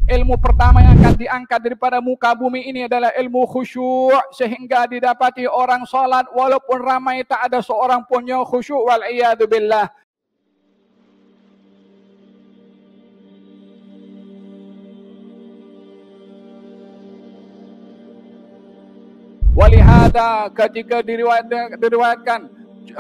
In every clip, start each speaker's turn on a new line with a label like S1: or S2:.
S1: Ilmu pertama yang akan diangkat daripada muka bumi ini adalah ilmu khusyuk, sehingga didapati orang salat walaupun ramai tak ada seorang pun yang khusyuk, wal iyadu billah. Walihada ketika diriwayatkan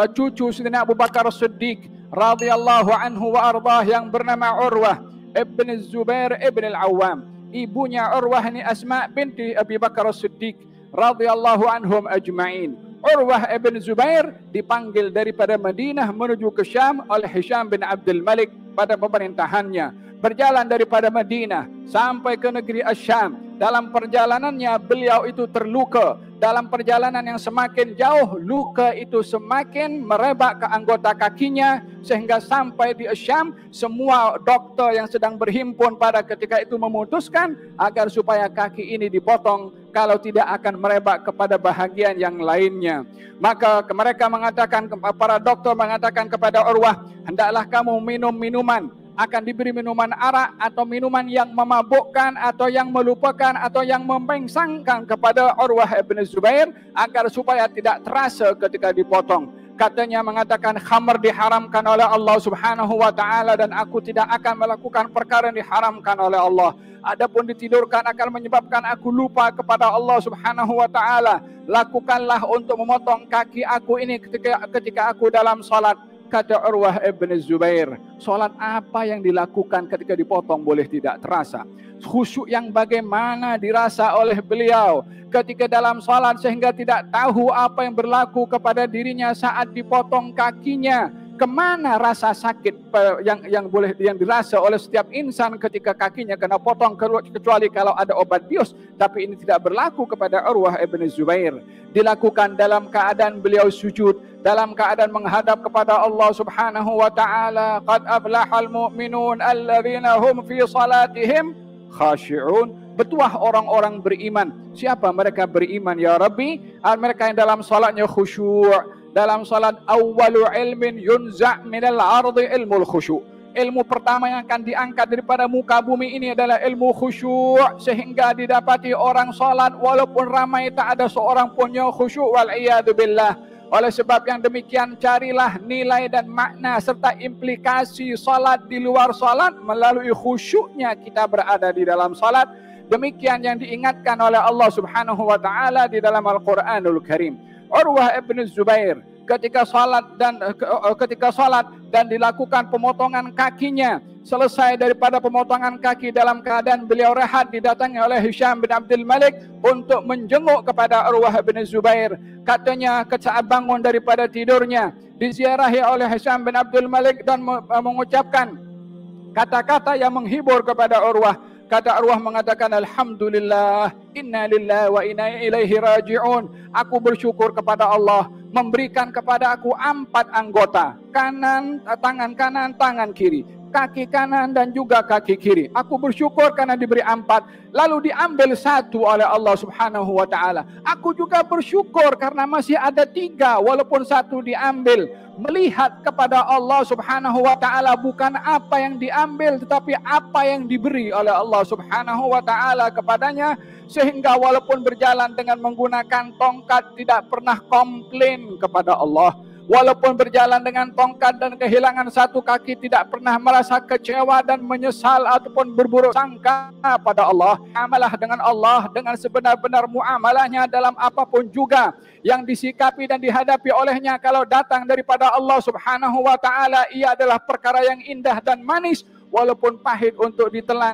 S1: cucu Sayyidina Abu Bakar As-Siddiq radhiyallahu anhu wa ardah yang bernama Urwah ibn Zubair ibn Al-Awwam, ibunya Urwah ini Asma binti Abi Bakar As-Siddiq radhiyallahu anhum ajma'in. Urwah ibn Zubair dipanggil daripada Madinah menuju ke Syam oleh Hisham bin Abdul Malik pada pemerintahannya. Berjalan daripada Madinah sampai ke negeri Asyam. Dalam perjalanannya beliau itu terluka. Dalam perjalanan yang semakin jauh, luka itu semakin merebak ke anggota kakinya, sehingga sampai di Asyam, semua dokter yang sedang berhimpun pada ketika itu memutuskan agar supaya kaki ini dipotong, kalau tidak akan merebak kepada bahagian yang lainnya. Maka mereka mengatakan, para dokter mengatakan kepada Urwah, hendaklah kamu minum minuman, akan diberi minuman arak atau minuman yang memabukkan atau yang melupakan atau yang mempengsangkan kepada Urwah ibn Zubair agar supaya tidak terasa ketika dipotong. Katanya mengatakan khamr diharamkan oleh Allah Subhanahu wa taala dan aku tidak akan melakukan perkara yang diharamkan oleh Allah. Adapun ditidurkan akan menyebabkan aku lupa kepada Allah Subhanahu wa taala. Lakukanlah untuk memotong kaki aku ini ketika aku dalam salat. Kata Urwah ibn Zubair, solat apa yang dilakukan ketika dipotong boleh tidak terasa. Khusyuk yang bagaimana dirasa oleh beliau ketika dalam salat sehingga tidak tahu apa yang berlaku kepada dirinya saat dipotong kakinya. Kemana rasa sakit yang dirasa oleh setiap insan ketika kakinya kena potong, kecuali kalau ada obat bius. Tapi ini tidak berlaku kepada Urwah ibn Zubair. Dilakukan dalam keadaan beliau sujud, dalam keadaan menghadap kepada Allah Subhanahu wa taala. Qad aflahal mu'minun alladzina hum fi salatihim khashi'un. Betuah orang-orang beriman. Siapa mereka beriman ya Rabbi? Mereka yang dalam salatnya khusyuk. Dalam salat awwalu ilmin yunza' minal ardi ilmul khusyuk. Ilmu pertama yang akan diangkat daripada muka bumi ini adalah ilmu khusyuk, sehingga didapati orang salat walaupun ramai tak ada seorang pun yang khusyuk, wal iyadu billah. Oleh sebab yang demikian, carilah nilai dan makna serta implikasi salat di luar salat melalui khusyuknya kita berada di dalam salat. Demikian yang diingatkan oleh Allah Subhanahu wa taala di dalam Al-Qur'anul Karim. Urwah ibn Zubair ketika salat dan dilakukan pemotongan kakinya, selesai daripada pemotongan kaki dalam keadaan beliau rehat, didatangi oleh Hisham bin Abdul Malik untuk menjenguk kepada Urwah bin Zubair. Katanya saat bangun daripada tidurnya diziarahi oleh Hisham bin Abdul Malik dan mengucapkan kata-kata yang menghibur kepada Urwah. Kata Urwah mengatakan, Alhamdulillah, inna lillahi wa inna ilaihi raji'un. Aku bersyukur kepada Allah memberikan kepada aku 4 anggota, tangan kanan, tangan kiri, kaki kanan dan juga kaki kiri. Aku bersyukur karena diberi 4, lalu diambil 1 oleh Allah Subhanahu wa taala. Aku juga bersyukur karena masih ada 3 walaupun 1 diambil. Melihat kepada Allah Subhanahu wa taala, bukan apa yang diambil tetapi apa yang diberi oleh Allah Subhanahu wa taala kepadanya, sehingga walaupun berjalan dengan menggunakan tongkat tidak pernah komplain kepada Allah. Walaupun berjalan dengan tongkat dan kehilangan 1 kaki tidak pernah merasa kecewa dan menyesal ataupun berburuk sangka pada Allah. Amalah dengan Allah dengan sebenar-benar muamalahnya dalam apapun juga yang disikapi dan dihadapi olehnya, kalau datang daripada Allah Subhanahu wa taala, ia adalah perkara yang indah dan manis walaupun pahit untuk ditelan.